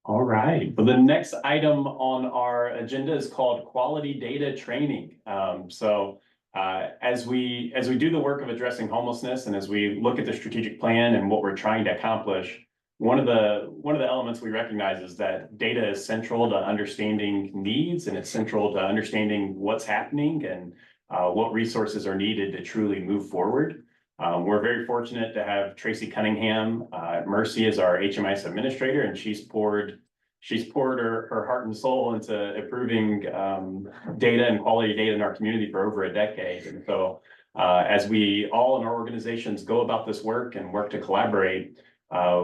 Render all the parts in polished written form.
All right. Well, the next item on our agenda is called quality data training. As we do the work of addressing homelessness, and as we look at the strategic plan and what we're trying to accomplish, one of the elements we recognize is that data is central to understanding needs, and it's central to understanding what's happening and what resources are needed to truly move forward. We're very fortunate to have Tracy Cunningham at Mercy as our HMIS administrator, and she's poured her heart and soul into improving data and quality data in our community for over a decade. And so as we all in our organizations go about this work and work to collaborate,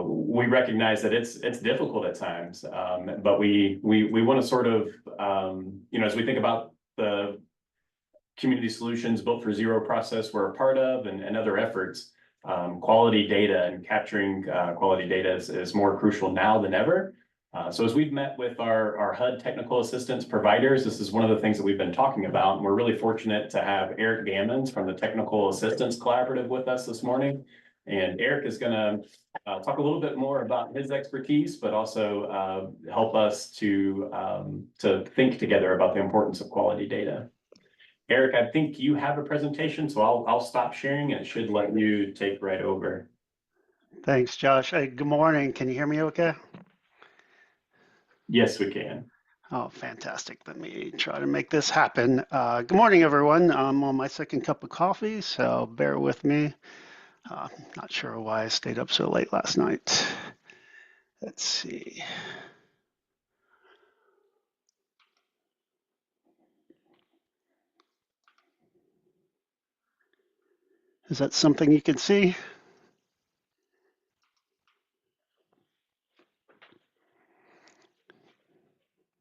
we recognize that it's difficult at times, but we want to sort of, as we think about the community solutions built for zero process we're a part of and other efforts, quality data and capturing quality data is more crucial now than ever. So as we've met with our HUD technical assistance providers, this is one of the things that we've been talking about. And we're really fortunate to have Eric Gammons from the Technical Assistance Collaborative with us this morning. And Eric is going to talk a little bit more about his expertise, but also help us to think together about the importance of quality data. Eric, I think you have a presentation, so I'll stop sharing and it should let you take right over. Thanks, Josh. Hey, good morning. Can you hear me okay? Yes, we can. Oh, fantastic. Let me try to make this happen. Good morning, everyone. I'm on my second cup of coffee, so bear with me. Not sure why I stayed up so late last night. Let's see. Is that something you can see?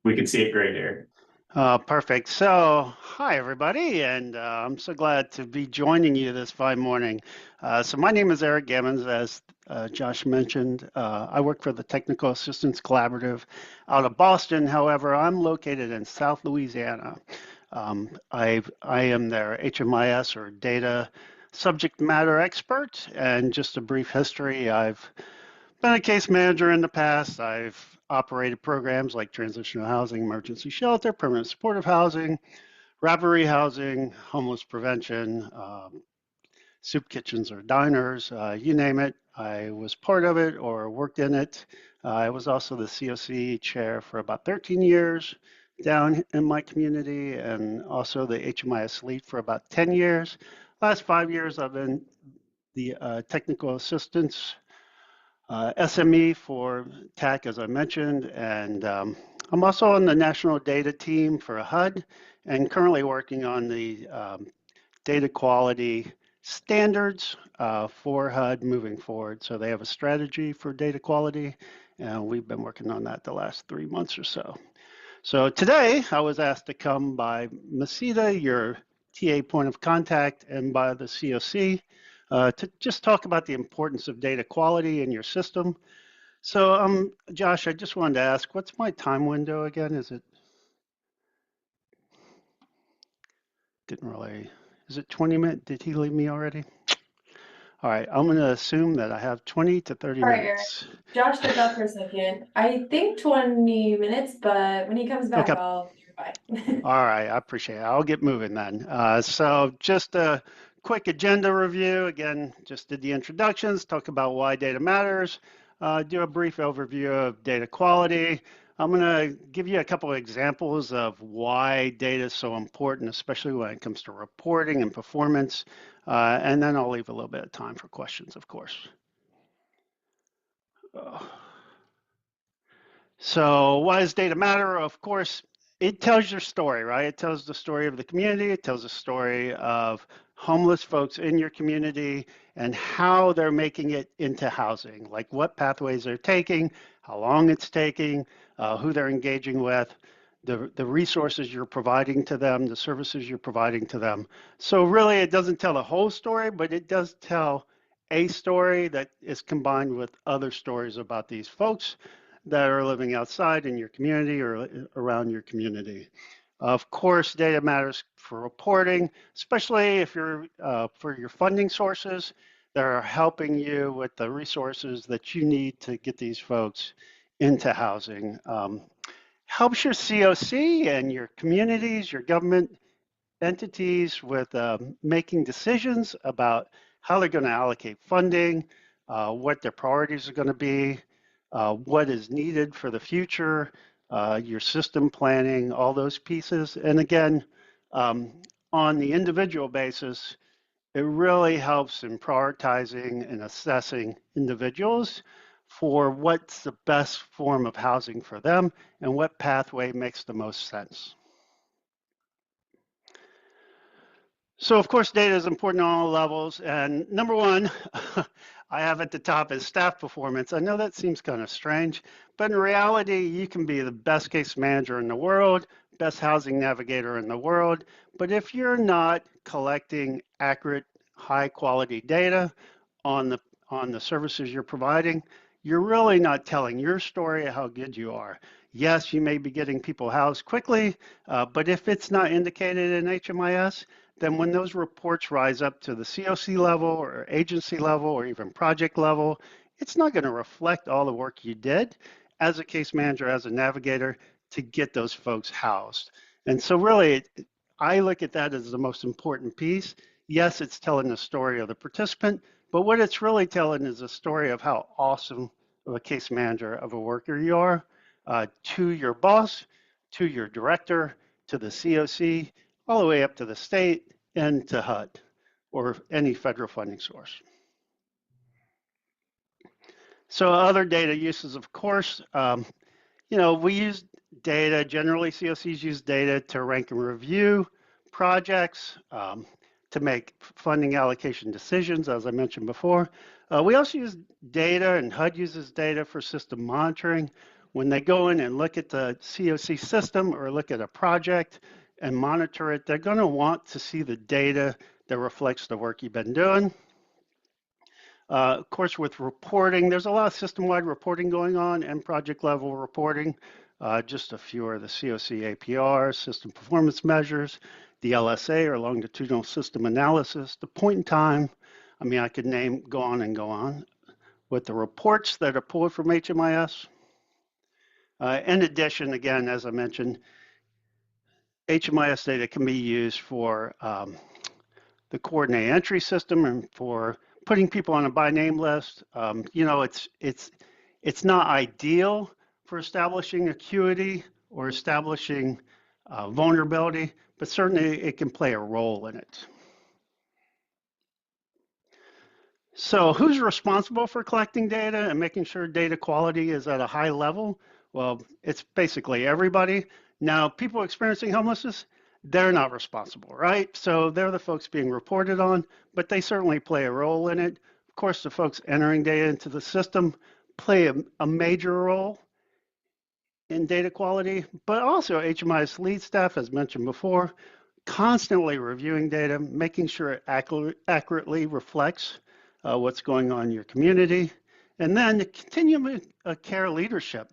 We can see it great, Eric. Perfect. So, hi, everybody, and I'm so glad to be joining you this fine morning. So my name is Eric Gammons, as Josh mentioned. I work for the Technical Assistance Collaborative out of Boston. However, I'm located in South Louisiana. I am their HMIS, or Data Subject Matter Expert, and just a brief history. I've been a case manager in the past. I've operated programs like transitional housing, emergency shelter, permanent supportive housing, rapid housing, homeless prevention, soup kitchens or diners, you name it. I was part of it or worked in it. I was also the COC chair for about 13 years down in my community, and also the HMIS lead for about 10 years. Last 5 years, I've been the technical assistance SME for TAC, as I mentioned, and I'm also on the national data team for HUD, and currently working on the data quality standards for HUD moving forward. So they have a strategy for data quality, and we've been working on that the last 3 months or so. So today I was asked to come by Masita, your TA point of contact, and by the COC to just talk about the importance of data quality in your system. So Josh, I just wanted to ask, what's my time window again? Is it, is it 20 minutes? Did he leave me already? All right, I'm going to assume that I have 20 to 30 minutes. Eric. Josh stepped out for a second. I think 20 minutes, but when he comes back, Okay. I'll clarify. All right, I appreciate it. I'll get moving then. So just a quick agenda review. Again, just did the introductions, talk about why data matters, do a brief overview of data quality. I'm going to give you a couple of examples of why data is so important, especially when it comes to reporting and performance. And then I'll leave a little bit of time for questions, of course. So why does data matter? Of course, it tells your story, right? It tells the story of the community. It tells the story of homeless folks in your community and how they're making it into housing, like what pathways they're taking, how long it's taking, who they're engaging with, the resources you're providing to them, the services you're providing to them. So really, it doesn't tell the whole story, but it does tell a story that is combined with other stories about these folks that are living outside in your community or around your community. Of course, data matters for reporting, especially if you're for your funding sources that are helping you with the resources that you need to get these folks into housing. Helps your COC and your communities, your government entities with making decisions about how they're going to allocate funding, what their priorities are going to be, what is needed for the future, your system planning, all those pieces. And again, on the individual basis, it really helps in prioritizing and assessing individuals for what's the best form of housing for them and what pathway makes the most sense. So of course, data is important on all levels. And number one, I have at the top is staff performance. I know that seems kind of strange, but in reality, you can be the best case manager in the world, best housing navigator in the world. But if you're not collecting accurate, high quality data on the services you're providing, you're really not telling your story of how good you are. Yes, you may be getting people housed quickly, but if it's not indicated in HMIS, then when those reports rise up to the COC level or agency level or even project level, it's not going to reflect all the work you did as a case manager, as a navigator to get those folks housed. And so really, I look at that as the most important piece. Yes, it's telling the story of the participant, but what it's really telling is a story of how awesome of a case manager of a worker you are to your boss, to your director, to the COC, all the way up to the state and to HUD or any federal funding source. So other data uses, of course, we use data, generally COCs use data to rank and review projects, to make funding allocation decisions, as I mentioned before. We also use data, and HUD uses data for system monitoring. When they go in and look at the COC system or look at a project and monitor it, they're going to want to see the data that reflects the work you've been doing. Of course, with reporting, there's a lot of system-wide reporting going on and project-level reporting. Just a few are the COC APRs, system performance measures, the LSA or longitudinal system analysis, the point in time. I mean, I could go on and go on. With the reports that are pulled from HMIS. In addition, again, as I mentioned, HMIS data can be used for the coordinated entry system and for putting people on a by name list. It's not ideal for establishing acuity or establishing vulnerability, but certainly it can play a role in it. So who's responsible for collecting data and making sure data quality is at a high level? Well, it's basically everybody. Now, people experiencing homelessness, they're not responsible, right? So they're the folks being reported on, but they certainly play a role in it. Of course, the folks entering data into the system play a major role in data quality, but also HMIS lead staff, as mentioned before, constantly reviewing data, making sure it accurately reflects what's going on in your community. And then the continuum of care leadership.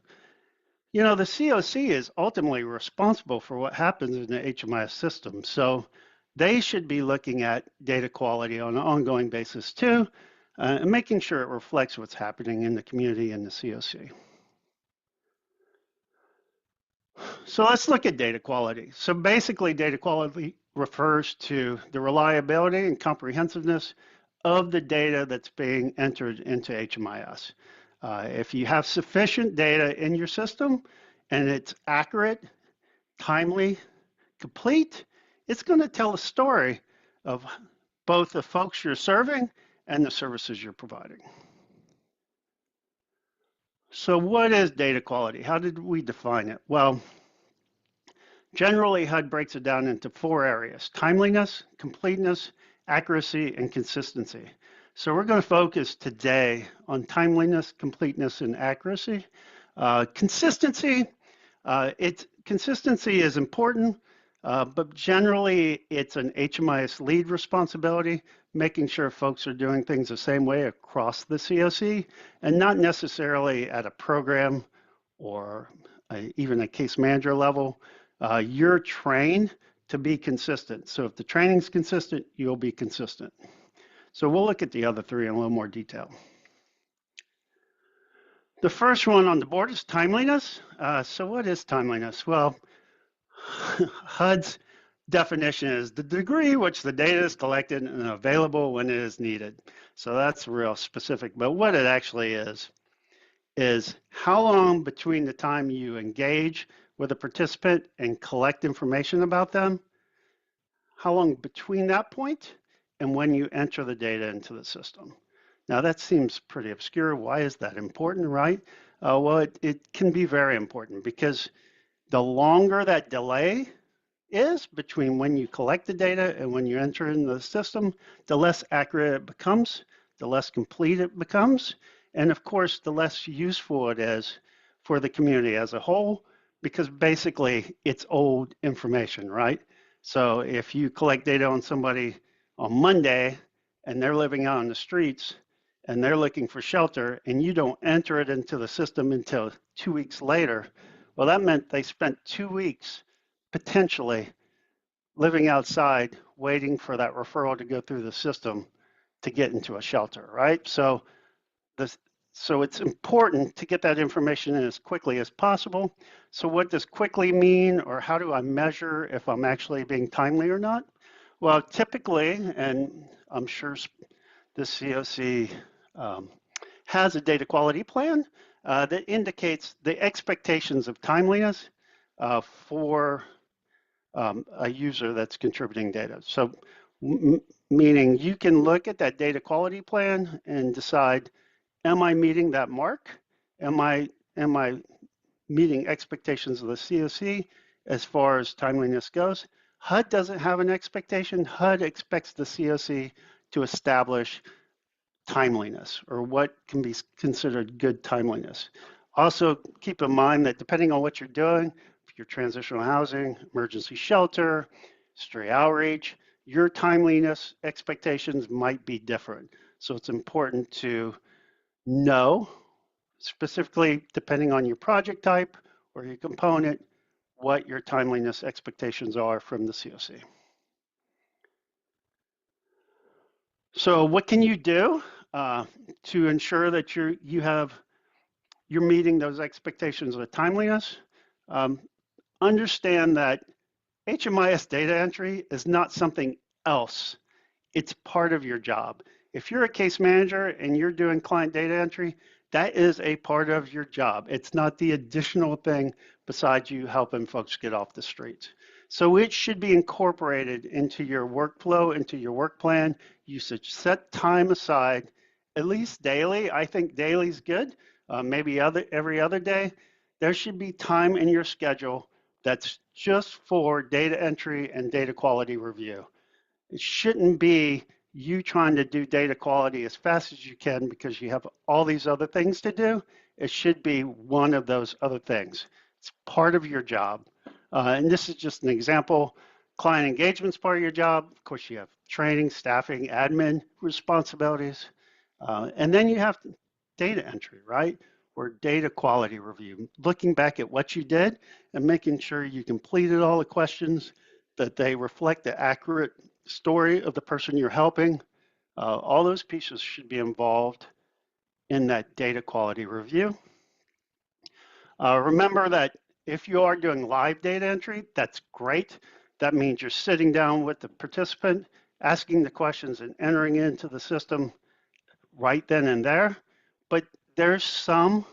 The COC is ultimately responsible for what happens in the HMIS system. So they should be looking at data quality on an ongoing basis too, and making sure it reflects what's happening in the community and the COC. So let's look at data quality. So basically, data quality refers to the reliability and comprehensiveness of the data that's being entered into HMIS. If you have sufficient data in your system and it's accurate, timely, complete, it's going to tell a story of both the folks you're serving and the services you're providing. So what is data quality? How did we define it? Well, generally, HUD breaks it down into 4 areas: timeliness, completeness, accuracy, and consistency. So we're going to focus today on timeliness, completeness, and accuracy. Consistency is important, but generally it's an HMIS lead responsibility, making sure folks are doing things the same way across the COC, and not necessarily at a program or even a case manager level. You're trained to be consistent. So if the training's consistent, you'll be consistent. So we'll look at the other 3 in a little more detail. The first one on the board is timeliness. So what is timeliness? Well, HUD's definition is the degree which the data is collected and available when it is needed. So that's real specific, but what it actually is how long between the time you engage with a participant and collect information about them, how long between that point and when you enter the data into the system. Now that seems pretty obscure. Why is that important, right? Well, it can be very important because the longer that delay is between when you collect the data and when you enter in the system, the less accurate it becomes, the less complete it becomes, and of course, the less useful it is for the community as a whole, because basically it's old information, right? So if you collect data on somebody on Monday and they're living out on the streets and they're looking for shelter and you don't enter it into the system until 2 weeks later, well, that meant they spent 2 weeks potentially living outside, waiting for that referral to go through the system to get into a shelter, right? So it's important to get that information in as quickly as possible. So what does quickly mean, or how do I measure if I'm actually being timely or not? Well, typically, and I'm sure the COC has a data quality plan that indicates the expectations of timeliness for a user that's contributing data. So meaning you can look at that data quality plan and decide, am I meeting that mark? Am I meeting expectations of the COC as far as timeliness goes? HUD doesn't have an expectation. HUD expects the COC to establish timeliness, or what can be considered good timeliness. Also, keep in mind that depending on what you're doing, if you're transitional housing, emergency shelter, stray outreach, your timeliness expectations might be different. So it's important to know, specifically depending on your project type or your component, what your timeliness expectations are from the COC. So what can you do to ensure that you're meeting those expectations of timeliness? Understand that HMIS data entry is not something else. It's part of your job. If you're a case manager and you're doing client data entry, that is a part of your job. It's not the additional thing besides you helping folks get off the streets. So it should be incorporated into your workflow, into your work plan. You should set time aside, at least daily. I think daily is good, maybe every other day. There should be time in your schedule that's just for data entry and data quality review. It shouldn't be you trying to do data quality as fast as you can because you have all these other things to do. It should be one of those other things. It's part of your job. And this is just an example. Client engagement is part of your job. Of course, you have training, staffing, admin responsibilities. And then you have data entry, right? Or data quality review, looking back at what you did and making sure you completed all the questions, that they reflect the accurate story of the person you're helping. All those pieces should be involved in that data quality review. Remember that if you are doing live data entry, that's great. That means you're sitting down with the participant, asking the questions and entering into the system right then and there. But there's some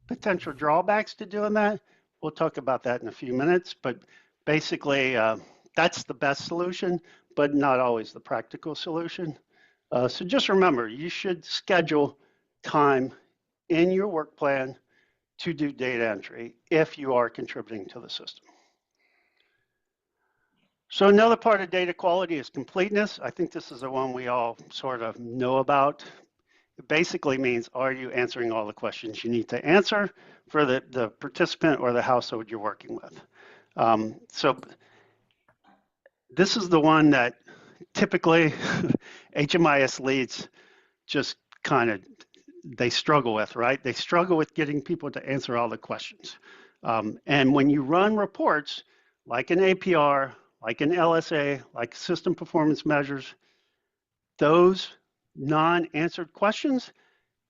potential drawbacks to doing that. We'll talk about that in a few minutes, but basically that's the best solution, but not always the practical solution. So just remember, you should schedule time in your work plan to do data entry if you are contributing to the system. So another part of data quality is completeness. I think this is the one we all sort of know about. It basically means, are you answering all the questions you need to answer for the participant or the household you're working with? So this is the one that typically HMIS leads just kind of, they struggle with, right? They struggle with getting people to answer all the questions. And when you run reports like an APR, like an LSA, like system performance measures, those non-answered questions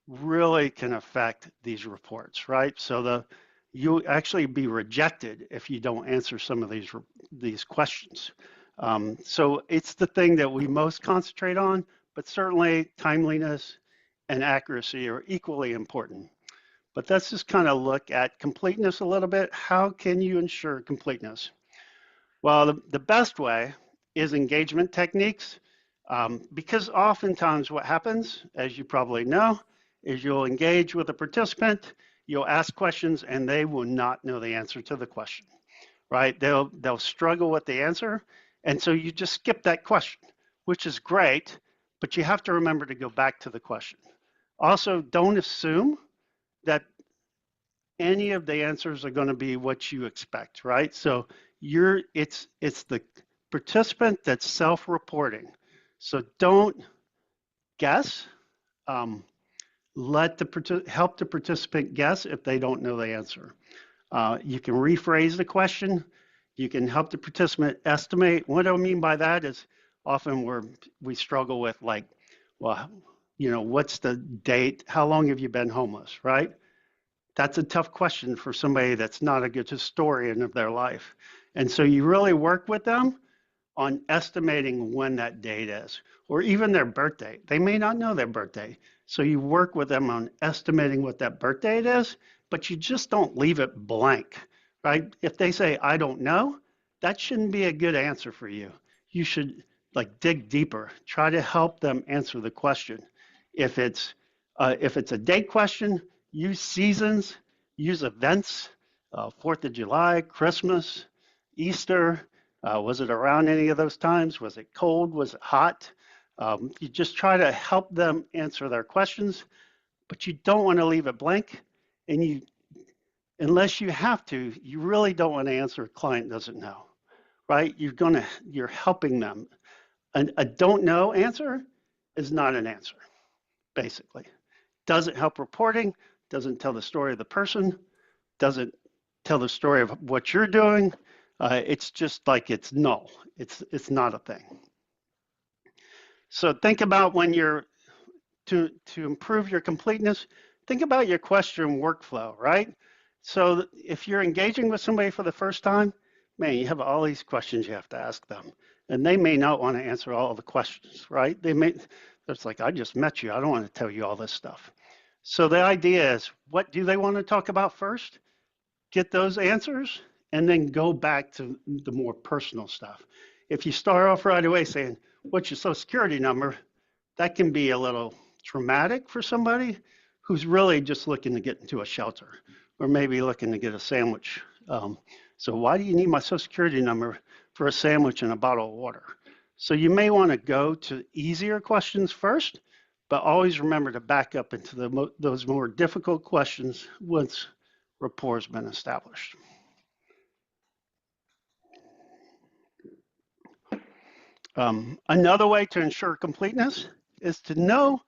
really can affect these reports, right? So you actually be rejected if you don't answer some of these questions. So it's the thing that we most concentrate on, but certainly timeliness and accuracy are equally important. But let's just kind of look at completeness a little bit. How can you ensure completeness? Well, the best way is engagement techniques, because oftentimes what happens, as you probably know, is you'll engage with a participant, you'll ask questions, and they will not know the answer to the question, right? They'll struggle with the answer, and so you just skip that question, which is great, but you have to remember to go back to the question. Also, don't assume that any of the answers are going to be what you expect, right? So it's the participant that's self-reporting. So don't guess. Help the participant guess if they don't know the answer. You can rephrase the question. You can help the participant estimate. What I mean by that is often we struggle with, like, well, what's the date? How long have you been homeless, right? That's a tough question for somebody that's not a good historian of their life. And so you really work with them on estimating when that date is, or even their birthday. They may not know their birthday. So you work with them on estimating what that birth date is, but you just don't leave it blank, right? If they say, I don't know, that shouldn't be a good answer for you. You should dig deeper, try to help them answer the question. If it's a date question, use seasons, use events, 4th of July, Christmas, Easter. Was it around any of those times? Was it cold? Was it hot? You just try to help them answer their questions, but you don't want to leave it blank. And unless you have to, you really don't want to answer a client doesn't know, right? You're helping them. A don't know answer is not an answer, basically. Doesn't help reporting, doesn't tell the story of the person, doesn't tell the story of what you're doing. It's just like it's null. It's not a thing. So think about when you're to improve your completeness, think about your question workflow, right? So if you're engaging with somebody for the first time, man, you have all these questions you have to ask them. And they may not want to answer all the questions, right? It's like, I just met you. I don't want to tell you all this stuff. So the idea is, what do they want to talk about first? Get those answers, and then go back to the more personal stuff. If you start off right away saying, what's your social security number? That can be a little traumatic for somebody who's really just looking to get into a shelter, or maybe looking to get a sandwich. So why do you need my social security number for a sandwich and a bottle of water? So you may want to go to easier questions first, but always remember to back up into those more difficult questions once rapport has been established. Another way to ensure completeness is to know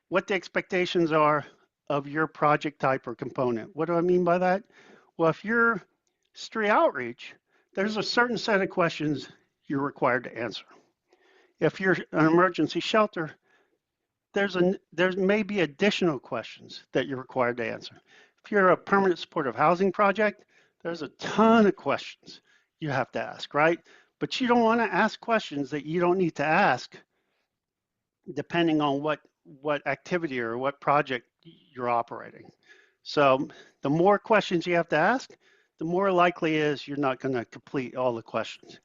what the expectations are of your project type or component. What do I mean by that? Well, if you're street outreach, there's a certain set of questions you're required to answer. If you're an emergency shelter, there may be additional questions that you're required to answer. If you're a permanent supportive housing project, there's a ton of questions you have to ask, right? But you don't want to ask questions that you don't need to ask, depending on what activity or what project you're operating. So the more questions you have to ask, the more likely is you're not going to complete all the questions.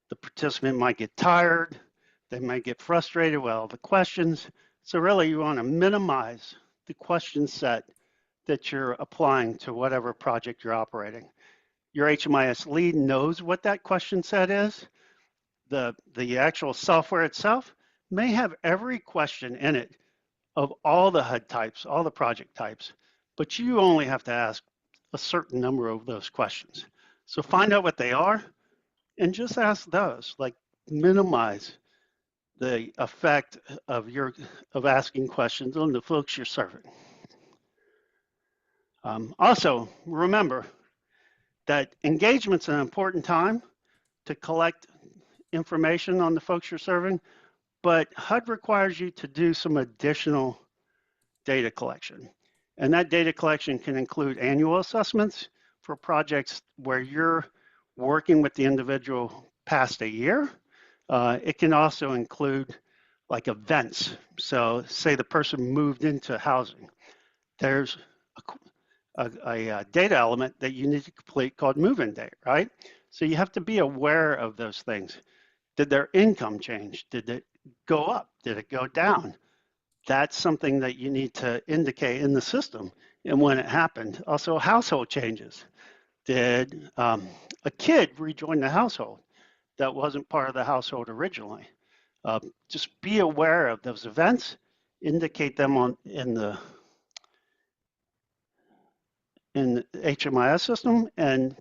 The participant might get tired, they might get frustrated with all the questions. So really you want to minimize the question set that you're applying to whatever project you're operating. Your HMIS lead knows what that question set is. The actual software itself may have every question in it of all the HUD types, all the project types, but you only have to ask a certain number of those questions. So find out what they are and just ask those, like minimize the effect of asking questions on the folks you're serving. Also, remember that engagement's an important time to collect information on the folks you're serving, but HUD requires you to do some additional data collection. And that data collection can include annual assessments for projects where you're working with the individual past a year. It can also include like events. So say the person moved into housing. There's a data element that you need to complete called move-in date, right? So you have to be aware of those things. Did their income change? Did it go up? Did it go down? That's something that you need to indicate in the system and when it happened. Also, household changes. Did a kid rejoin the household that wasn't part of the household originally? Just be aware of those events, indicate them in the HMIS system, and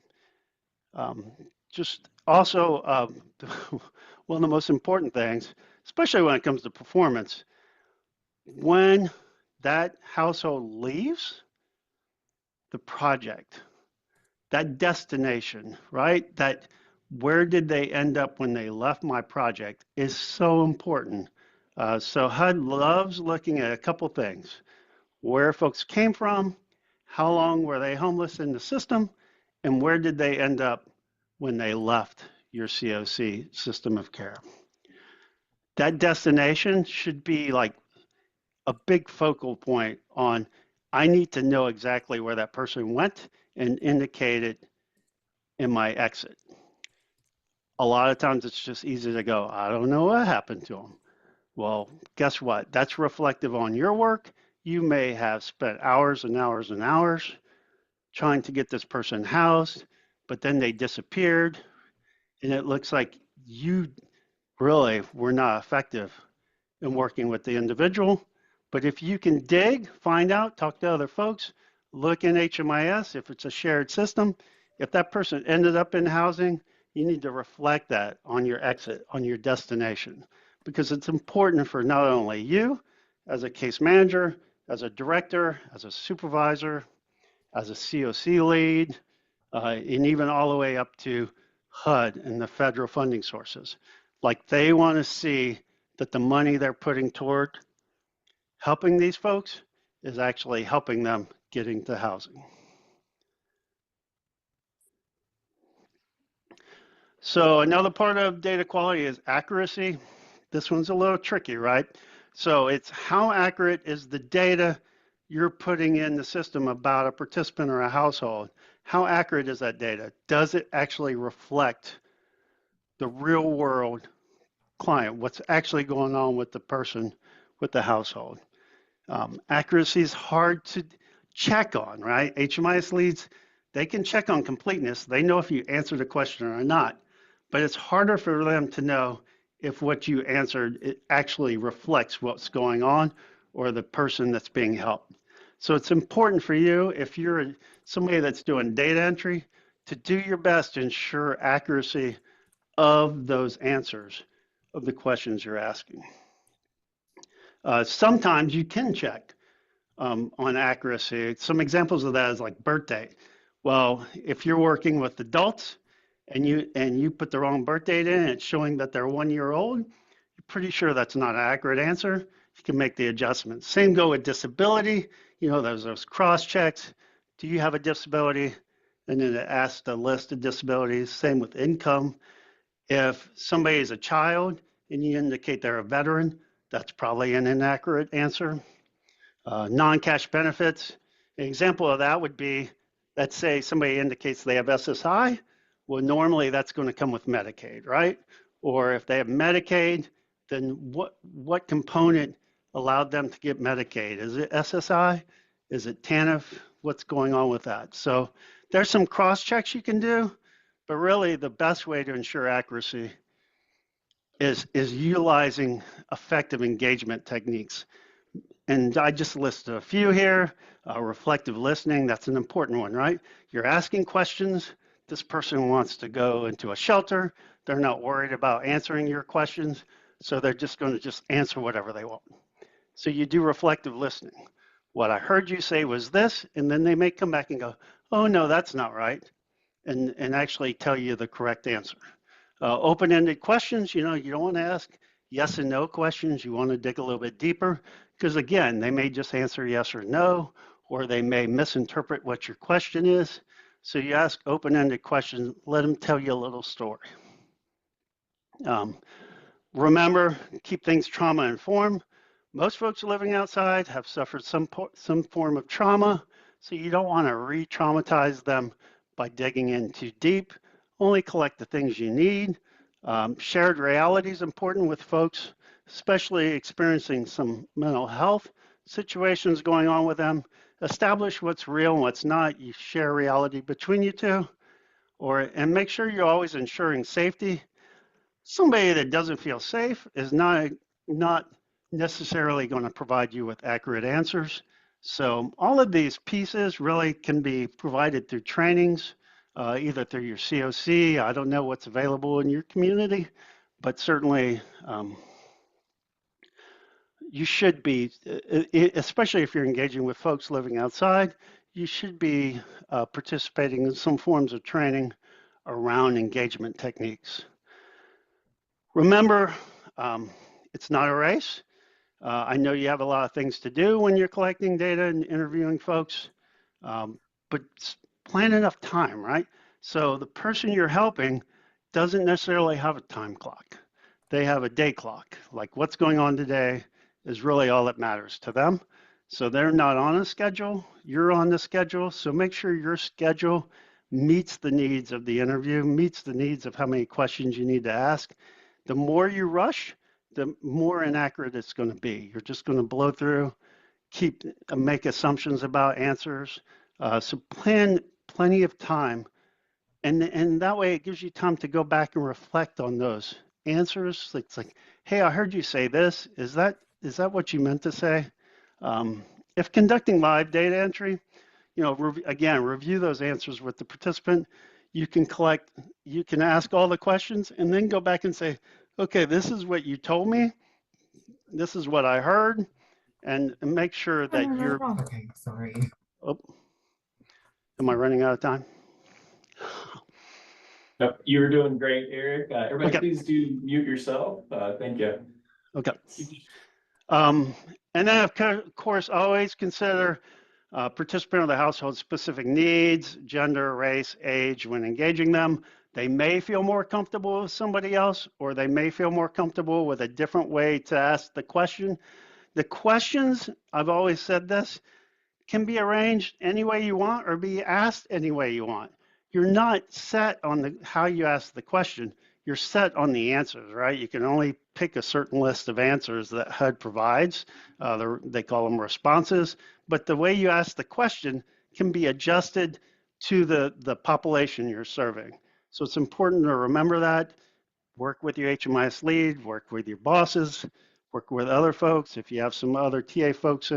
just also one of the most important things, especially when it comes to performance, when that household leaves the project, that destination, right? That where did they end up when they left my project is so important. So HUD loves looking at a couple things: where folks came from, how long were they homeless in the system, and where did they end up when they left your COC system of care. That destination should be like a big focal point on, I need to know exactly where that person went and indicate it in my exit. A lot of times it's just easy to go, I don't know what happened to them. Well, guess what? That's reflective on your work. You may have spent hours and hours and hours trying to get this person housed, but then they disappeared, and it looks like you really were not effective in working with the individual. But if you can dig, find out, talk to other folks, look in HMIS, if it's a shared system, if that person ended up in housing, you need to reflect that on your exit, on your destination, because it's important for not only you as a case manager, as a director, as a supervisor, as a COC lead, and even all the way up to HUD and the federal funding sources. Like, they want to see that the money they're putting toward helping these folks is actually helping them getting to housing. So another part of data quality is accuracy. This one's a little tricky, right? So it's how accurate is the data you're putting in the system about a participant or a household? How accurate is that data? Does it actually reflect the real world client, what's actually going on with the person, with the household? Accuracy is hard to check on, right? HMIS leads, they can check on completeness. They know if you answered a question or not, but it's harder for them to know if what you answered, it actually reflects what's going on or the person that's being helped. So it's important for you, if you're somebody that's doing data entry, to do your best to ensure accuracy of those answers of the questions you're asking. Sometimes you can check on accuracy. Some examples of that is like birthday. Well, if you're working with adults and you put the wrong birth date in and it's showing that they're 1 year old, you're pretty sure that's not an accurate answer. You can make the adjustments. Same go with disability. You know, there's those cross checks. Do you have a disability? And then it asks the list of disabilities. Same with income. If somebody is a child and you indicate they're a veteran, that's probably an inaccurate answer. Non-cash benefits. An example of that would be, let's say somebody indicates they have SSI. Well, normally that's going to come with Medicaid, right? Or if they have Medicaid, then what component allowed them to get Medicaid? Is it SSI? Is it TANF? What's going on with that? So there's some cross checks you can do, but really the best way to ensure accuracy is utilizing effective engagement techniques. And I just listed a few here. Reflective listening, that's an important one, right? You're asking questions. This person wants to go into a shelter. They're not worried about answering your questions, so they're just going to just answer whatever they want. So you do reflective listening. What I heard you say was this, and then they may come back and go, oh, no, that's not right, and actually tell you the correct answer. Open-ended questions, you know, you don't want to ask yes and no questions. You want to dig a little bit deeper. Because again, they may just answer yes or no, or they may misinterpret what your question is. So you ask open-ended questions, let them tell you a little story. Remember, keep things trauma-informed. Most folks living outside have suffered some form of trauma, so you don't want to re-traumatize them by digging in too deep. Only collect the things you need. Shared reality is important with folks, especially experiencing some mental health situations going on with them. Establish what's real and what's not. You share reality between you two, and make sure you're always ensuring safety. Somebody that doesn't feel safe is not necessarily going to provide you with accurate answers. So all of these pieces really can be provided through trainings, either through your COC. I don't know what's available in your community, but certainly you should be, especially if you're engaging with folks living outside, you should be participating in some forms of training around engagement techniques. Remember, it's not a race. I know you have a lot of things to do when you're collecting data and interviewing folks, but plan enough time, right? So the person you're helping doesn't necessarily have a time clock. They have a day clock. Like what's going on today is really all that matters to them. So they're not on a schedule, you're on the schedule. So make sure your schedule meets the needs of the interview, meets the needs of how many questions you need to ask. The more you rush, the more inaccurate it's going to be. You're just going to blow through, make assumptions about answers. So plan plenty of time, and that way it gives you time to go back and reflect on those answers. It's like, hey, I heard you say this. Is that what you meant to say? If conducting live data entry, again, review those answers with the participant. You can ask all the questions and then go back and say, okay, this is what you told me. This is what I heard. And make sure that you're, Okay, sorry. oh, am I running out of time? Nope, you were doing great, Eric. Everybody, Okay. please do mute yourself. Thank you. Okay. And then, of course, always consider participant of the household's specific needs, gender, race, age when engaging them. They may feel more comfortable with somebody else, or they may feel more comfortable with a different way to ask the question. The questions, I've always said this, can be arranged any way you want or be asked any way you want. You're not set on how you ask the question. You're set on the answers, right? You can only pick a certain list of answers that HUD provides. They call them responses. But the way you ask the question can be adjusted to the population you're serving. So it's important to remember that. Work with your HMIS lead, work with your bosses, work with other folks. If you have some other TA folks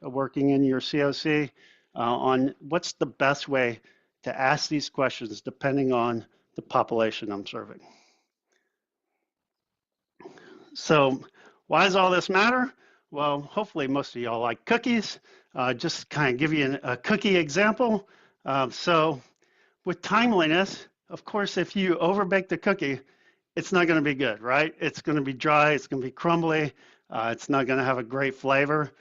working in your COC on what's the best way to ask these questions depending on the population I'm serving. So why does all this matter? Well, hopefully most of y'all like cookies. Just kind of give you a cookie example. So with timeliness, of course, if you overbake the cookie, it's not going to be good, right? It's going to be dry, it's going to be crumbly, it's not going to have a great flavor.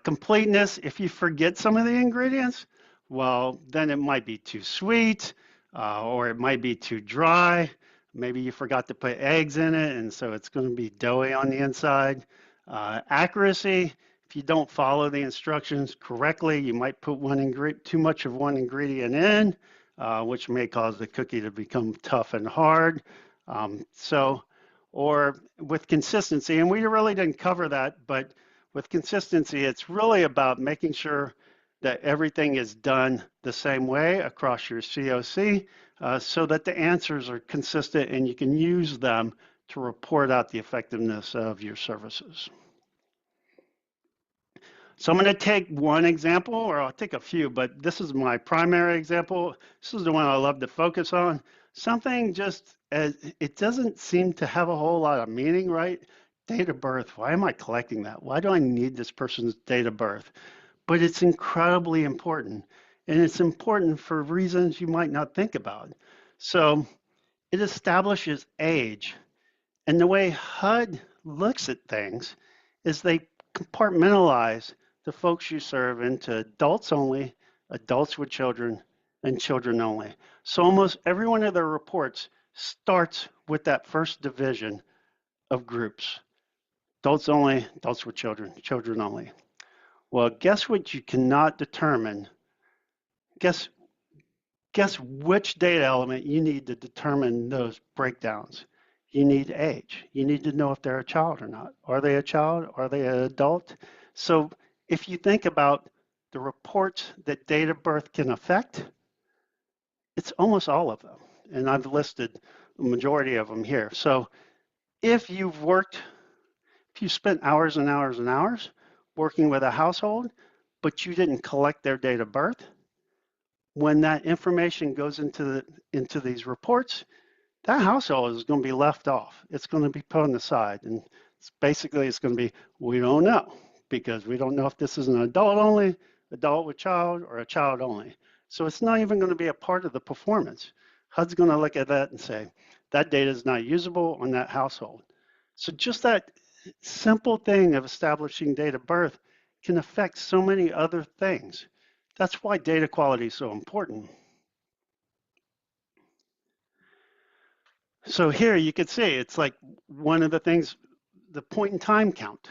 Completeness, if you forget some of the ingredients, well, then it might be too sweet, or it might be too dry. Maybe you forgot to put eggs in it, and so it's going to be doughy on the inside. Accuracy, if you don't follow the instructions correctly, you might put too much of one ingredient in, which may cause the cookie to become tough and hard. Or with consistency, and we really didn't cover that, but with consistency, it's really about making sure that everything is done the same way across your COC so that the answers are consistent and you can use them to report out the effectiveness of your services. So I'm going to take one example, or I'll take a few, but this is my primary example. This is the one I love to focus on. Something it doesn't seem to have a whole lot of meaning, right? Date of birth, why am I collecting that? Why do I need this person's date of birth? But it's incredibly important, and it's important for reasons you might not think about. So it establishes age, and the way HUD looks at things is they compartmentalize the folks you serve into adults only, adults with children, and children only. So almost every one of their reports starts with that first division of groups. Adults only, adults with children, children only. Well, guess what you cannot determine? Guess which data element you need to determine those breakdowns. You need age. You need to know if they're a child or not. Are they a child? Are they an adult? So if you think about the reports that date of birth can affect, it's almost all of them. And I've listed the majority of them here. So if you spent hours and hours and hours working with a household, but you didn't collect their date of birth, when that information goes into these reports, that household is going to be left off. It's going to be put on the side. And it's going to be, we don't know, because we don't know if this is an adult only, adult with child, or a child only. So it's not even going to be a part of the performance. HUD's going to look at that and say, that data is not usable on that household. So just that simple thing of establishing date of birth can affect so many other things. That's why data quality is so important. So here you can see it's like one of the things, the point in time count.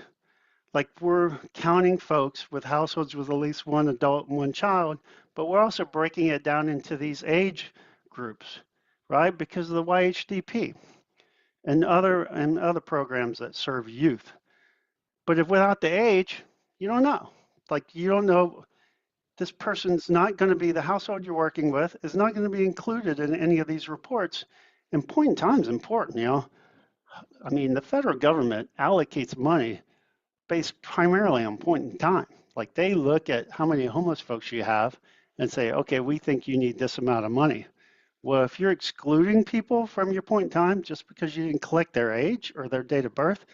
Like we're counting folks with households with at least one adult and one child, but we're also breaking it down into these age groups, right? Because of the YHDP and other programs that serve youth. But if without the age, you don't know. Like you don't know, this person's not going to be, the household you're working with is not going to be included in any of these reports. And point in time is important, you know. I mean, the federal government allocates money based primarily on point in time. Like they look at how many homeless folks you have and say, okay, we think you need this amount of money. Well, if you're excluding people from your point in time just because you didn't collect their age or their date of birth,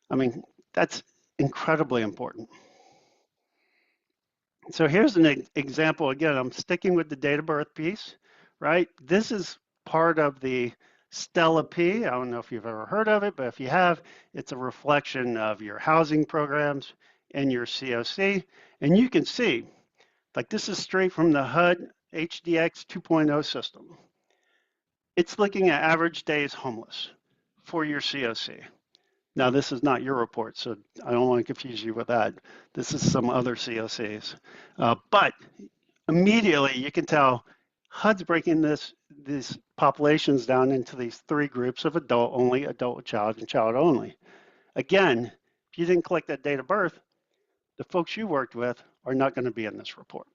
I mean, that's incredibly important. So here's an example. Again, I'm sticking with the date of birth piece, right? This is part of the Stella P. I don't know if you've ever heard of it, but if you have, it's a reflection of your housing programs and your COC. And you can see, like this is straight from the HUD HDX 2.0 system. It's looking at average days homeless for your COC. Now, this is not your report, so I don't want to confuse you with that. This is some other COCs. But immediately you can tell HUD's breaking these populations down into these three groups of adult only, adult with child, and child only. Again, if you didn't collect that date of birth, the folks you worked with are not going to be in this report.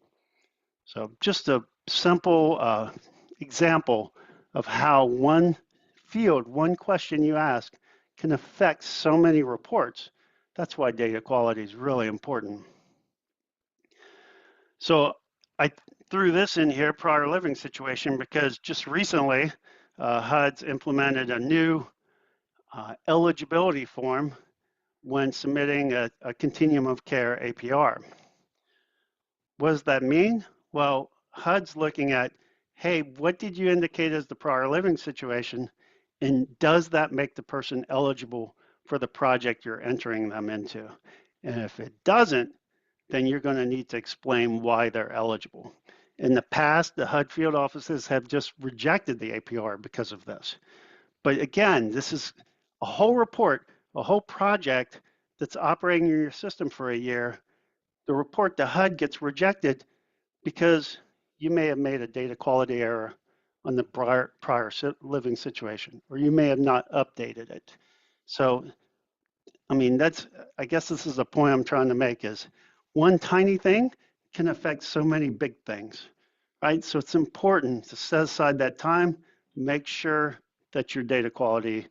So just a simple example of how one field, one question you ask can affect so many reports. That's why data quality is really important. So I threw this in here, prior living situation, because just recently HUD's implemented a new eligibility form when submitting a continuum of care APR. What does that mean? Well, HUD's looking at, hey, what did you indicate as the prior living situation? And does that make the person eligible for the project you're entering them into? And if it doesn't, then you're going to need to explain why they're eligible. In the past, the HUD field offices have just rejected the APR because of this. But again, this is a whole report, a whole project that's operating in your system for a year. The report to HUD gets rejected because you may have made a data quality error on the prior living situation, or you may have not updated it. So, I mean, I guess this is the point I'm trying to make is one tiny thing can affect so many big things, right? So it's important to set aside that time, make sure that your data quality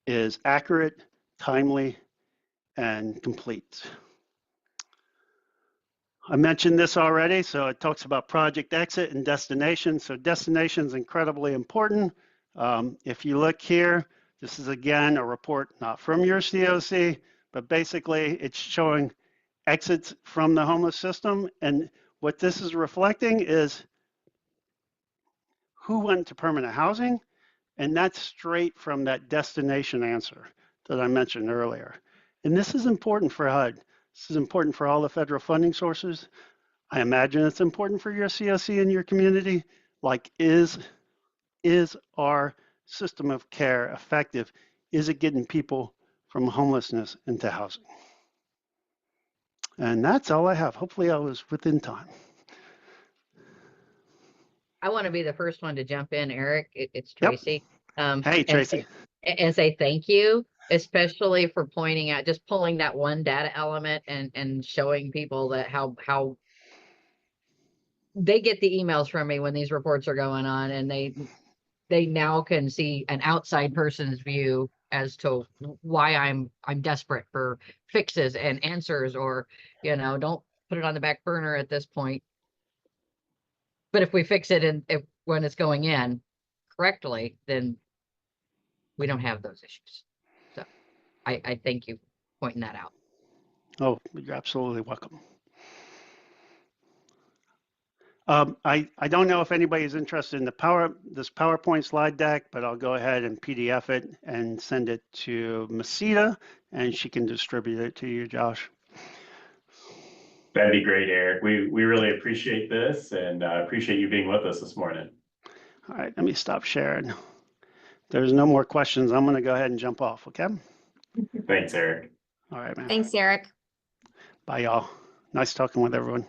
is accurate, timely, and complete. I mentioned this already, so it talks about project exit and destination. So destination is incredibly important. If you look here, this is again a report not from your COC, but basically it's showing exits from the homeless system. And what this is reflecting is who went to permanent housing, and that's straight from that destination answer that I mentioned earlier. And this is important for HUD. This is important for all the federal funding sources. I imagine it's important for your COC and your community. Like, is our system of care effective? Is it getting people from homelessness into housing? And that's all I have. Hopefully I was within time. I want to be the first one to jump in, Eric. It's Yep. Tracy. Hey, Tracy. And say thank you, especially for pointing out, just pulling that one data element and showing people that how they get the emails from me when these reports are going on, and they now can see an outside person's view as to why I'm desperate for fixes and answers, or don't put it on the back burner at this point. But if we fix it and when it's going in correctly, then we don't have those issues. So I thank you for pointing that out. Oh, you're absolutely welcome. I don't know if anybody's interested in this PowerPoint slide deck, but I'll go ahead and PDF it and send it to Masita, and she can distribute it to you, Josh. That'd be great, Eric. We really appreciate this and appreciate you being with us this morning. All right, let me stop sharing. There's no more questions. I'm going to go ahead and jump off, okay? Thanks, Eric. All right, man. Thanks, Eric. Bye, y'all. Nice talking with everyone.